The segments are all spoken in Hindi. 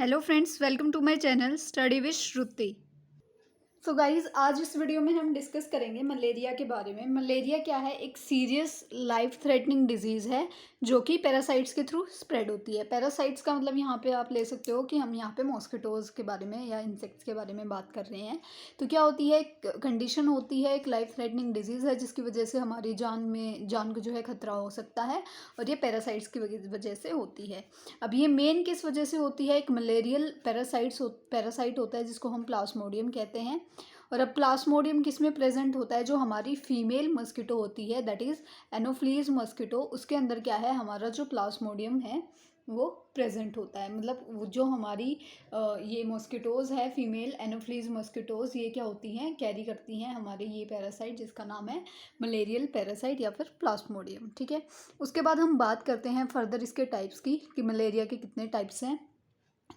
Hello friends, welcome to my channel study with Shruti. So guys, आज इस वीडियो में हम डिस्कस करेंगे मलेरिया के बारे में। मलेरिया क्या है? एक सीरियस लाइफ थ्रेटनिंग डिजीज़ है जो कि पैरासाइट्स के थ्रू स्प्रेड होती है। पैरासाइट्स का मतलब यहाँ पे आप ले सकते हो कि हम यहाँ पे मॉस्किटोज़ के बारे में या इंसेक्ट्स के बारे में बात कर रहे हैं। तो क्या होती है, एक कंडीशन होती है, एक लाइफ थ्रेटनिंग डिजीज़ है जिसकी वजह से हमारी जान को जो है खतरा हो सकता है, और ये पैरासाइट्स की वजह से होती है। अब ये मेन किस वजह से होती है? एक मलेरियल पैरासाइट होता है जिसको हम प्लाज्मोडियम कहते हैं। और अब प्लाज्मोडियम किस में प्रेजेंट होता है? जो हमारी फीमेल मस्किटो होती है, दैट इज़ एनोफ्लीज मस्किटो, उसके अंदर क्या है, हमारा जो प्लाज्मोडियम है वो प्रेजेंट होता है। मतलब जो हमारी ये मॉस्किटोज़ है, फीमेल एनोफ्लीज मॉस्किटोज़, ये क्या होती हैं, कैरी करती हैं हमारे ये पैरासाइट जिसका नाम है मलेरियल पैरासाइट या फिर प्लाज्मोडियम। ठीक है, उसके बाद हम बात करते हैं फर्दर इसके टाइप्स की कि मलेरिया के कितने टाइप्स हैं।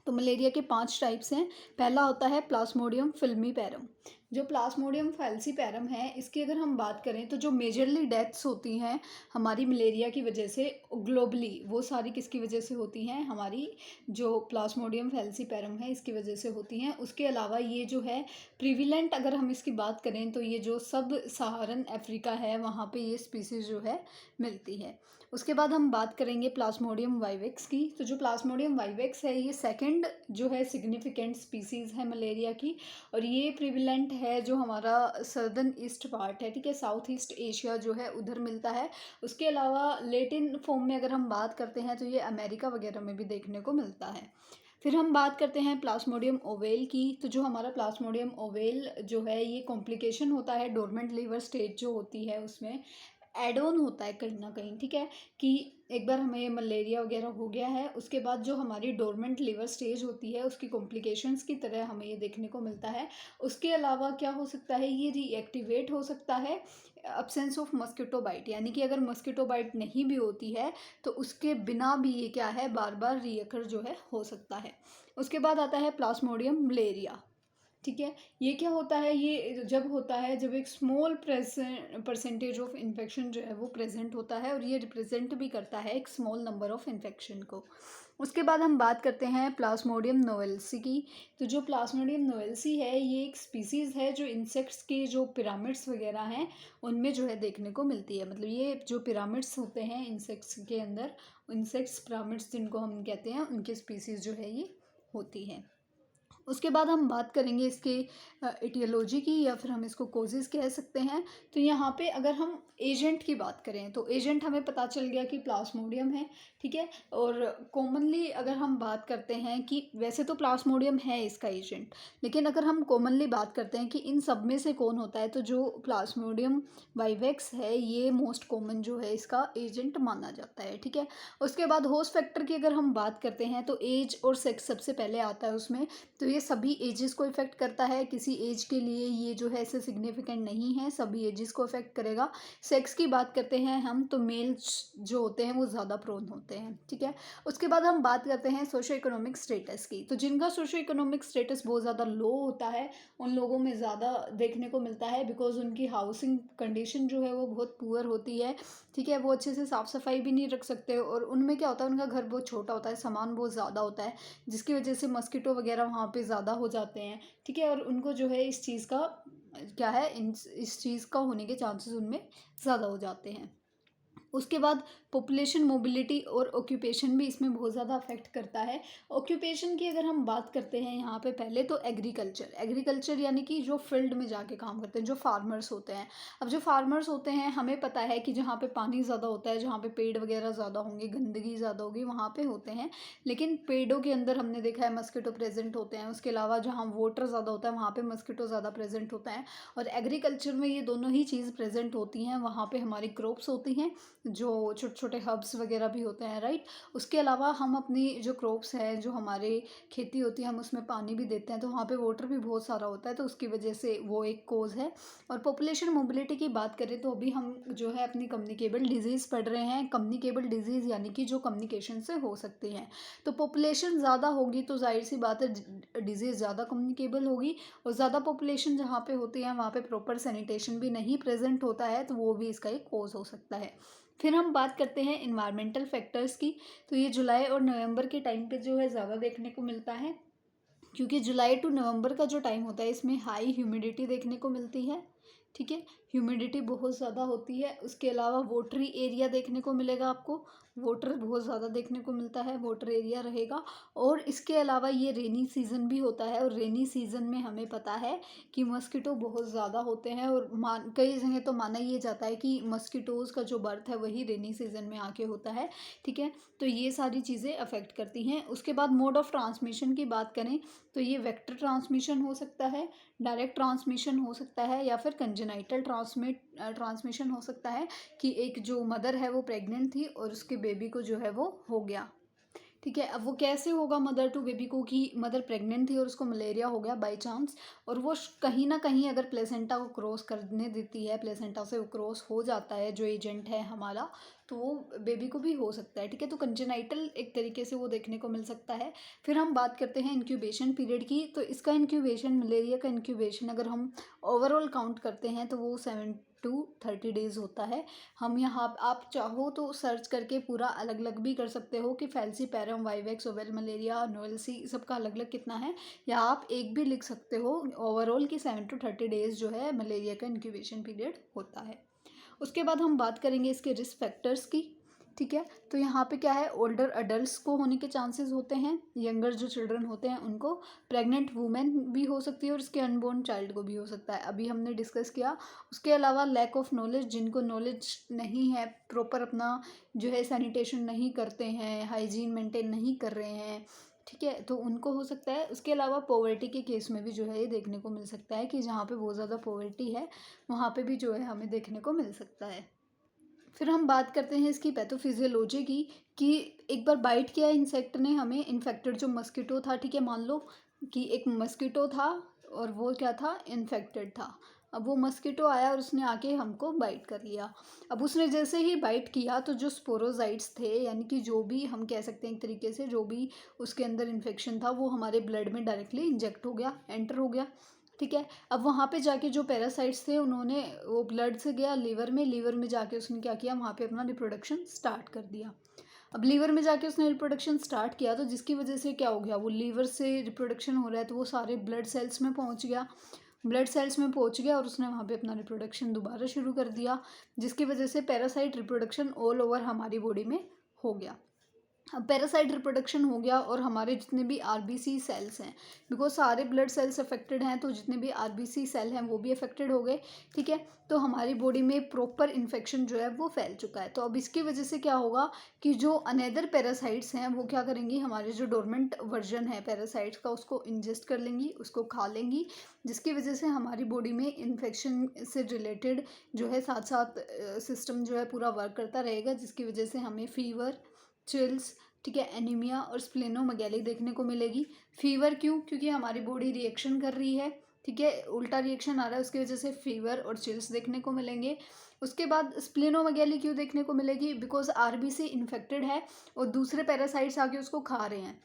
तो मलेरिया के 5 टाइप्स हैं। पहला होता है प्लाज्मोडियम फिल्मीपेरम। जो प्लाज्मोडियम फैल्सीपेरम है, इसकी अगर हम बात करें तो जो मेजरली डेथ्स होती हैं हमारी मलेरिया की वजह से ग्लोबली, वो सारी किसकी वजह से होती हैं? हमारी जो प्लाज्मोडियम फैल्सीपेरम है इसकी वजह से होती हैं। उसके अलावा ये जो है प्रिविलेंट, अगर हम इसकी बात करें तो ये जो सब सहारन अफ्रीका है वहाँ पे ये स्पीसीज़ जो है मिलती है। उसके बाद हम बात करेंगे प्लाज्मोडियम वाइवेक्स की। तो जो प्लाज्मोडियम वाइवेक्स है ये सेकंड जो है सिग्निफिकेंट स्पीसीज़ है मलेरिया की, और ये प्रिविलेंट है जो हमारा सदर्न ईस्ट पार्ट है, ठीक है, साउथ ईस्ट एशिया जो है उधर मिलता है। उसके अलावा लेटिन फॉर्म में अगर हम बात करते हैं तो ये अमेरिका वगैरह में भी देखने को मिलता है। फिर हम बात करते हैं प्लाज्मोडियम ओवेल की। तो जो हमारा प्लाज्मोडियम ओवेल जो है ये कॉम्प्लिकेशन होता है डोरमेंट लीवर स्टेज जो होती है उसमें एड ऑन होता है कहीं ना कहीं। ठीक है, कि एक बार हमें मलेरिया वगैरह हो गया है, उसके बाद जो हमारी डोरमेंट लिवर स्टेज होती है उसकी कॉम्प्लिकेशंस की तरह हमें ये देखने को मिलता है। उसके अलावा क्या हो सकता है, ये रीएक्टिवेट हो सकता है अब्सेंस ऑफ मस्किटो बाइट, यानी कि अगर मस्किटो बाइट नहीं भी होती है तो उसके बिना भी ये क्या है, बार बार रीअकर जो है हो सकता है। उसके बाद आता है प्लाज्मोडियम मलेरिया। ठीक है, ये क्या होता है, ये जब होता है जब एक स्मॉल परसेंटेज ऑफ इन्फेक्शन जो है वो प्रेजेंट होता है, और ये रिप्रेजेंट भी करता है एक स्मॉल नंबर ऑफ इन्फेक्शन को। उसके बाद हम बात करते हैं प्लाज्मोडियम नोवेल्सी की। तो जो प्लाज्मोडियम नोवेल्सी है ये एक स्पीसीज़ है जो इंसेक्ट्स के जो पिरामिड्स वगैरह हैं उनमें जो है देखने को मिलती है। मतलब ये जो पिरामिड्स होते हैं इंसेक्ट्स के अंदर, इंसेक्ट्स पिरामिड्स जिनको हम कहते हैं, उनकी स्पीसीज़ जो है ये होती है। उसके बाद हम बात करेंगे इसके एटियोलॉजी की, या फिर हम इसको कोजेज़ कह सकते हैं। तो यहाँ पे अगर हम एजेंट की बात करें तो एजेंट हमें पता चल गया कि प्लाज्मोडियम है। ठीक है, और कॉमनली अगर हम बात करते हैं कि वैसे तो प्लाज्मोडियम है इसका एजेंट, लेकिन अगर हम कॉमनली बात करते हैं कि इन सब में से कौन होता है, तो जो प्लाज्मोडियम वाइवेक्स है ये मोस्ट कॉमन जो है इसका एजेंट माना जाता है। ठीक है, उसके बाद होस्ट फैक्टर की अगर हम बात करते हैं तो एज और सेक्स सबसे पहले आता है उसमें। तो ये सभी एजेस को इफ़ेक्ट करता है, किसी एज के लिए ये जो है ऐसे सिग्निफिकेंट नहीं है, सभी एजेस को इफ़ेक्ट करेगा। सेक्स की बात करते हैं हम तो मेल्स जो होते हैं वो ज़्यादा प्रोन होते हैं। ठीक है, उसके बाद हम बात करते हैं सोशो इकोनॉमिक स्टेटस की। तो जिनका सोशो इकोनॉमिक स्टेटस बहुत ज़्यादा लो होता है उन लोगों में ज़्यादा देखने को मिलता है, बिकॉज उनकी हाउसिंग कंडीशन जो है वो बहुत पुअर होती है। ठीक है, वो अच्छे से साफ़ सफाई भी नहीं रख सकते, और उनमें क्या होता है, उनका घर बहुत छोटा होता है, सामान बहुत ज़्यादा होता है, जिसकी वजह से मस्किटो वगैरह वहाँ पे ज़्यादा हो जाते हैं। ठीक है, और उनको जो है इस चीज़ का क्या है, इस चीज़ का होने के चांसेस उनमें ज़्यादा हो जाते हैं। उसके बाद पॉपुलेशन मोबिलिटी और ऑक्यूपेशन भी इसमें बहुत ज़्यादा अफेक्ट करता है। ऑक्यूपेशन की अगर हम बात करते हैं यहाँ पे पहले तो एग्रीकल्चर यानी कि जो फील्ड में जाके काम करते हैं, जो फार्मर्स होते हैं। अब जो फार्मर्स होते हैं, हमें पता है कि जहाँ पे पानी ज़्यादा होता है, जहाँ पे पेड़ वगैरह ज़्यादा होंगे, गंदगी ज़्यादा होगी, वहाँ पे होते हैं। लेकिन पेड़ों के अंदर हमने देखा है मस्किटो प्रेजेंट होते हैं। उसके अलावा जहाँ वाटर ज़्यादा होता है वहाँ पे मस्किटो ज़्यादा प्रेजेंट होता है, और एग्रीकल्चर में ये दोनों ही चीज़ प्रेजेंट होती हैं। वहाँ पे हमारी क्रॉप्स होती हैं, जो छोटे छोटे हब्स वगैरह भी होते हैं, राइट। उसके अलावा हम अपनी जो क्रॉप्स है, जो हमारे खेती होती है, हम उसमें पानी भी देते हैं, तो वहाँ पे वाटर भी बहुत सारा होता है, तो उसकी वजह से वो एक कोज़ है। और पॉपुलेशन मोबिलिटी की बात करें तो अभी हम जो है अपनी कम्युनिकेबल डिजीज़ पढ़ रहे हैं। कम्युनिकेबल डिजीज़ यानी कि जो कम्युनिकेशन से हो सकती हैं। तो पॉपुलेशन ज़्यादा होगी तो जाहिर सी बात है डिजीज़ ज़्यादा कम्युनिकेबल होगी, और ज़्यादा पॉपुलेशन जहाँ पे होती है वहाँ पे प्रॉपर सैनिटेशन भी नहीं प्रेजेंट होता है, तो वो भी इसका एक कोज़ हो सकता है। फिर हम बात करते हैं इन्वायरमेंटल फैक्टर्स की। तो ये जुलाई और नवंबर के टाइम पे जो है ज़्यादा देखने को मिलता है, क्योंकि जुलाई टू नवंबर का जो टाइम होता है इसमें हाई ह्यूमिडिटी देखने को मिलती है। ठीक है, ह्यूमिडिटी बहुत ज़्यादा होती है। उसके अलावा वाटरी एरिया देखने को मिलेगा आपको, वाटर बहुत ज़्यादा देखने को मिलता है, वाटर एरिया रहेगा। और इसके अलावा ये रेनी सीज़न भी होता है, और रेनी सीज़न में हमें पता है कि मस्किटो बहुत ज़्यादा होते हैं, और कई जगह तो माना ये जाता है कि मस्किटोज़ का जो बर्थ है वही रेनी सीज़न में आके होता है। ठीक है, तो ये सारी चीज़ें अफेक्ट करती हैं। उसके बाद मोड ऑफ ट्रांसमिशन की बात करें तो ये वेक्टर ट्रांसमिशन हो सकता है, डायरेक्ट ट्रांसमिशन हो सकता है, या फिर कंजेनाइटल ट्रांसमिशन हो सकता है कि एक जो मदर है वो प्रेग्नेंट थी और उसके बेबी को जो है वो हो गया। ठीक है, अब वो कैसे होगा मदर टू बेबी को, कि मदर प्रेग्नेंट थी और उसको मलेरिया हो गया बाय चांस, और वो कहीं ना कहीं अगर प्लेसेंटा को क्रॉस करने देती है, प्लेसेंटा से वो क्रॉस हो जाता है जो एजेंट है हमारा, तो वो बेबी को भी हो सकता है। ठीक है, तो कंजेनाइटल एक तरीके से वो देखने को मिल सकता है। फिर हम बात करते हैं इंक्यूबेशन पीरियड की। तो इसका इंक्यूबेशन, मलेरिया का इंक्यूबेशन अगर हम ओवरऑल काउंट करते हैं तो वो 7 to 30 डेज़ होता है। हम यहाँ आप चाहो तो सर्च करके पूरा अलग अलग भी कर सकते हो कि फैल्सीपैरम, वाइवेक्स, ओवेल मलेरिया, नोएल्सी, सबका अलग अलग कितना है, या आप एक भी लिख सकते हो ओवरऑल कि 7 to 30 डेज़ जो है मलेरिया का इंक्यूबेशन पीरियड होता है। उसके बाद हम बात करेंगे इसके रिस्क फैक्टर्स की। ठीक है, तो यहाँ पे क्या है, ओल्डर अडल्ट्स को होने के चांसेस होते हैं, यंगर जो चिल्ड्रन होते हैं उनको, प्रेग्नेंट वुमेन भी हो सकती है और उसके अनबोर्न चाइल्ड को भी हो सकता है, अभी हमने डिस्कस किया। उसके अलावा लैक ऑफ नॉलेज, जिनको नॉलेज नहीं है, प्रॉपर अपना जो है सैनिटेशन नहीं करते हैं, हाइजीन मेंटेन नहीं कर रहे हैं, ठीक है, तो उनको हो सकता है। उसके अलावा पॉवर्टी के केस में भी जो है ये देखने को मिल सकता है कि जहाँ पे बहुत ज़्यादा पॉवर्टी है वहाँ पे भी जो है हमें देखने को मिल सकता है। फिर हम बात करते हैं इसकी पैथोफिजियोलॉजी की, कि एक बार बाइट किया इंसेक्ट ने हमें, इन्फेक्टेड जो मस्कीटो था, ठीक है, मान लो कि एक मस्कीटो था और वो क्या था, इन्फेक्टेड था। अब वो मस्कीटो आया और उसने आके हमको बाइट कर लिया। अब उसने जैसे ही बाइट किया तो जो स्पोरोजाइट्स थे, यानी कि जो भी हम कह सकते हैं एक तरीके से जो भी उसके अंदर इन्फेक्शन था वो हमारे ब्लड में डायरेक्टली इंजेक्ट हो गया, एंटर हो गया। ठीक है, अब वहाँ पे जाके जो पैरासाइट्स थे उन्होंने, वो ब्लड से गया लीवर में, लीवर में जाके उसने क्या किया, वहाँ पे अपना रिप्रोडक्शन स्टार्ट कर दिया। अब लीवर में जाके उसने रिप्रोडक्शन स्टार्ट किया तो जिसकी वजह से क्या हो गया, वो लीवर से रिप्रोडक्शन हो रहा है तो वो सारे ब्लड सेल्स में पहुँच गया, ब्लड सेल्स में पहुँच गया और उसने वहाँ पे अपना रिप्रोडक्शन दोबारा शुरू कर दिया, जिसकी वजह से पैरासाइट रिप्रोडक्शन ऑल ओवर हमारी बॉडी में हो गया। अब पैरासाइट रिप्रोडक्शन हो गया और हमारे जितने भी आरबीसी सेल्स हैं, बिकॉज सारे ब्लड सेल्स अफेक्टेड हैं तो जितने भी आरबीसी सेल हैं वो भी अफेक्टेड हो गए। ठीक है, तो हमारी बॉडी में प्रॉपर इन्फेक्शन जो है वो फैल चुका है। तो अब इसकी वजह से क्या होगा कि जो अनदर पैरासाइट्स हैं वो क्या करेंगी, हमारे जो डोरमेंट वर्जन है पैरासाइट्स का उसको इंजेस्ट कर लेंगी, उसको खा लेंगी, जिसकी वजह से हमारी बॉडी में इन्फेक्शन से रिलेटेड जो है साथ साथ सिस्टम जो है पूरा वर्क करता रहेगा, जिसकी वजह से हमें फीवर, चिल्स, ठीक है, एनीमिया और स्प्लेनोमेगैली देखने को मिलेगी। फीवर क्यों, क्योंकि हमारी बॉडी रिएक्शन कर रही है, ठीक है, उल्टा रिएक्शन आ रहा है, उसकी वजह से फीवर और चिल्स देखने को मिलेंगे। उसके बाद स्प्लेनोमेगैली क्यों देखने को मिलेगी, बिकॉज आरबीसी इन्फेक्टेड है और दूसरे पैरासाइट्स आके उसको खा रहे हैं,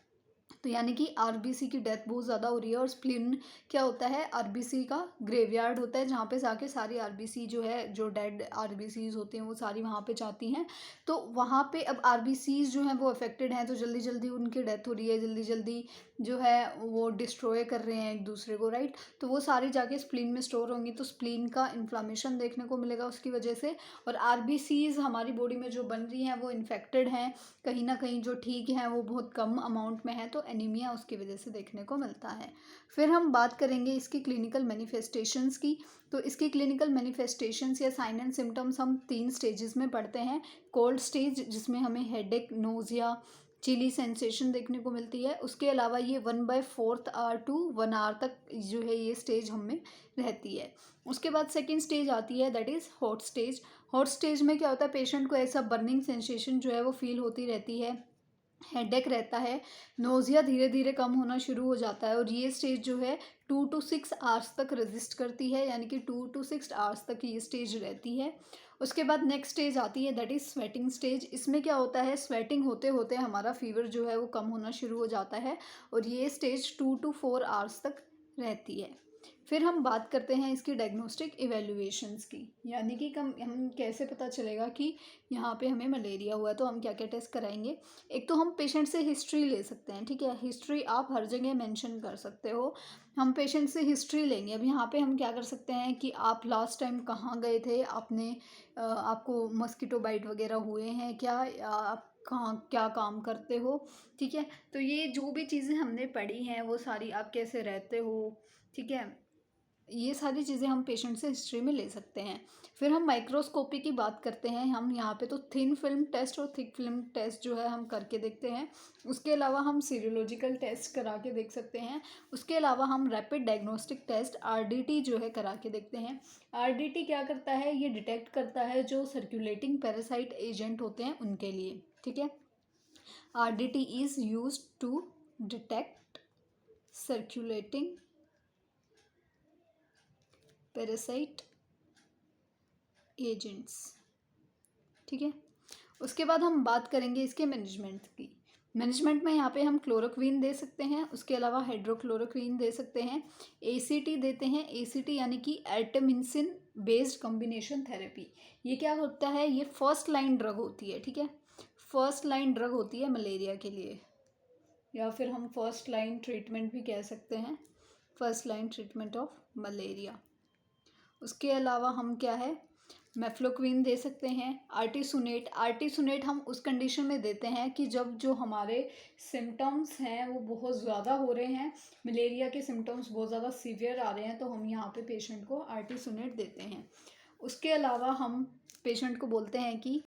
तो यानी कि आरबीसी की डेथ बहुत ज़्यादा हो रही है। और स्प्लीन क्या होता है, आरबीसी का ग्रेवयार्ड होता है जहाँ पे जाके सारी आरबीसी जो है, जो डेड आरबीसीज होते हैं वो सारी वहाँ पे जाती हैं। तो वहाँ पे अब आरबीसीज जो हैं वो अफेक्टेड हैं तो जल्दी जल्दी उनकी डेथ हो रही है, जल्दी जल्दी जो है वो डिस्ट्रॉय कर रहे हैं एक दूसरे को, राइट। तो वो सारी जाके स्प्लीन में स्टोर होंगी तो स्प्लीन का इन्फ्लामेशन देखने को मिलेगा उसकी वजह से। और आरबीसीज हमारी बॉडी में जो बन रही हैं वो इन्फेक्टेड हैं, कहीं ना कहीं जो ठीक हैं वो बहुत कम अमाउंट में है, तो एनीमिया उसकी वजह से देखने को मिलता है। फिर हम बात करेंगे इसकी क्लिनिकल मैनिफेस्टेशंस की। तो इसकी क्लिनिकल मैनिफेस्टेशंस या साइन एंड सिम्टम्स हम 3 स्टेजेस में पढ़ते हैं। कोल्ड स्टेज, जिसमें हमें हेडेक, नोजिया, चिली सेंसेशन देखने को मिलती है। उसके अलावा ये 1/4 आवर टू 1 आवर तक जो है ये स्टेज हमें रहती है। उसके बाद सेकेंड स्टेज आती है, that is hot stage. Hot stage में क्या होता है, पेशेंट को ऐसा बर्निंग सेंसेशन जो है वो फील होती रहती है, हेडेक रहता है, नोज़िया धीरे धीरे कम होना शुरू हो जाता है, और ये स्टेज जो है 2 to 6 आवर्स तक रेजिस्ट करती है, यानी कि 2 to 6 आवर्स तक ये स्टेज रहती है। उसके बाद नेक्स्ट स्टेज आती है, दैट इज़ स्वेटिंग स्टेज। इसमें क्या होता है, स्वेटिंग होते होते हमारा फीवर जो है वो कम होना शुरू हो जाता है, और ये स्टेज 2 to 4 आवर्स तक रहती है। फिर हम बात करते हैं इसकी डायग्नोस्टिक इवैल्यूएशंस की, यानी कि हम कैसे पता चलेगा कि यहाँ पे हमें मलेरिया हुआ है, तो हम क्या क्या टेस्ट कराएंगे। एक तो हम पेशेंट से हिस्ट्री ले सकते हैं, ठीक है, हिस्ट्री आप हर जगह मेंशन कर सकते हो। हम पेशेंट से हिस्ट्री लेंगे। अब यहाँ पे हम क्या कर सकते हैं कि आप लास्ट टाइम कहाँ गए थे, आपको मस्कीटो बाइट वगैरह हुए हैं क्या, या आप कहाँ क्या काम करते हो, ठीक है। तो ये जो भी चीज़ें हमने पढ़ी हैं वो सारी, आप कैसे रहते हो, ठीक है, ये सारी चीज़ें हम पेशेंट से हिस्ट्री में ले सकते हैं। फिर हम माइक्रोस्कोपी की बात करते हैं। हम यहाँ पे तो थिन फिल्म टेस्ट और थिक फिल्म टेस्ट जो है हम करके देखते हैं। उसके अलावा हम सीरोलॉजिकल टेस्ट करा के देख सकते हैं। उसके अलावा हम रैपिड डायग्नोस्टिक टेस्ट आरडीटी जो है करा के देखते हैं। आरडीटी क्या करता है, ये डिटेक्ट करता है जो सर्कुलेटिंग पैरासाइट एजेंट होते हैं उनके लिए, ठीक है। RDT is used to detect circulating parasite agents, ठीक है। उसके बाद हम बात करेंगे इसके मैनेजमेंट की। मैनेजमेंट में यहाँ पे हम क्लोरोक्वीन दे सकते हैं, उसके अलावा हाइड्रोक्लोरोक्वीन दे सकते हैं, एसीटी देते हैं। एसीटी यानी कि एर्टेमिसिन बेस्ड कॉम्बिनेशन थेरेपी। ये क्या होता है, ये फर्स्ट लाइन ड्रग होती है, ठीक है, फर्स्ट लाइन ड्रग होती है मलेरिया के लिए, या फिर हम फर्स्ट लाइन ट्रीटमेंट भी कह सकते हैं, first line treatment of malaria. उसके अलावा हम क्या है, मेफ्लोक्विन दे सकते हैं। आर्टिसुनेट हम उस कंडीशन में देते हैं कि जब जो हमारे सिम्टम्स हैं वो बहुत ज़्यादा हो रहे हैं, मलेरिया के सिम्टम्स बहुत ज़्यादा सीवियर आ रहे हैं, तो हम यहाँ पे पेशेंट को आर्टिसुनेट देते हैं। उसके अलावा हम पेशेंट को बोलते हैं कि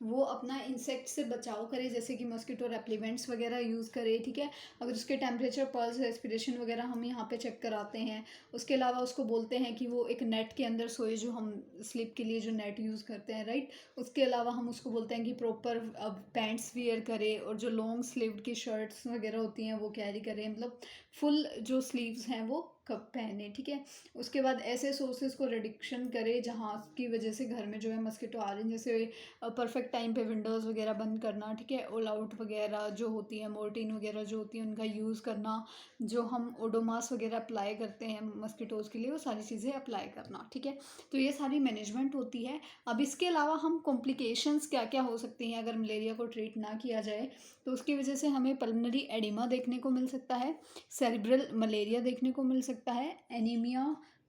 वो अपना इंसेक्ट से बचाव करे, जैसे कि मस्कीटो रेप्लिवेंट्स वगैरह यूज़ करे, ठीक है। अगर उसके टेम्परेचर, पल्स, रेस्पिरेशन वगैरह हम यहाँ पे चेक कराते हैं। उसके अलावा उसको बोलते हैं कि वो एक नेट के अंदर सोए, जो हम स्लीप के लिए जो नेट यूज़ करते हैं, राइट। उसके अलावा हम उसको बोलते हैं कि प्रॉपर अब पैंट्स वियर करे, और जो लॉन्ग स्लीव्ड की शर्ट्स वगैरह होती हैं वो कैरी करें, मतलब फुल जो स्लीव्स हैं वो कब पहने, ठीक है। उसके बाद ऐसे सोर्सेज को रिडक्शन करे जहाँ की वजह से घर में जो है मस्कीटो आ रहे हैं, जैसे परफेक्ट टाइम पे विंडोज़ वगैरह बंद करना, ठीक है। ऑल आउट वगैरह जो होती है, मोर्टीन वगैरह जो होती है उनका यूज़ करना, जो हम ओडोमास वगैरह अप्लाई करते हैं मस्कीटोज़ के लिए, वो सारी चीज़ें अप्लाई करना, ठीक है। तो ये सारी मैनेजमेंट होती है। अब इसके अलावा हम कॉम्प्लिकेशंस क्या क्या हो सकती हैं अगर मलेरिया को ट्रीट ना किया जाए, तो उसकी वजह से हमें पल्मोनरी एडिमा देखने को मिल सकता है, सेरिब्रल मलेरिया देखने को मिल सकता है, एनीमिया,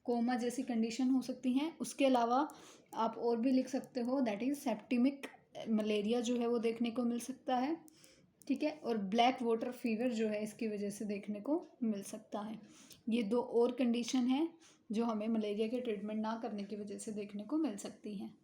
कोमा जैसी कंडीशन हो सकती हैं। उसके अलावा आप और भी लिख सकते हो, दैट इज़ सेप्टिमिक मलेरिया जो है वो देखने को मिल सकता है, ठीक है। और ब्लैक वाटर फीवर जो है इसकी वजह से देखने को मिल सकता है। ये दो और कंडीशन हैं जो हमें मलेरिया के ट्रीटमेंट ना करने की वजह से देखने को मिल सकती हैं।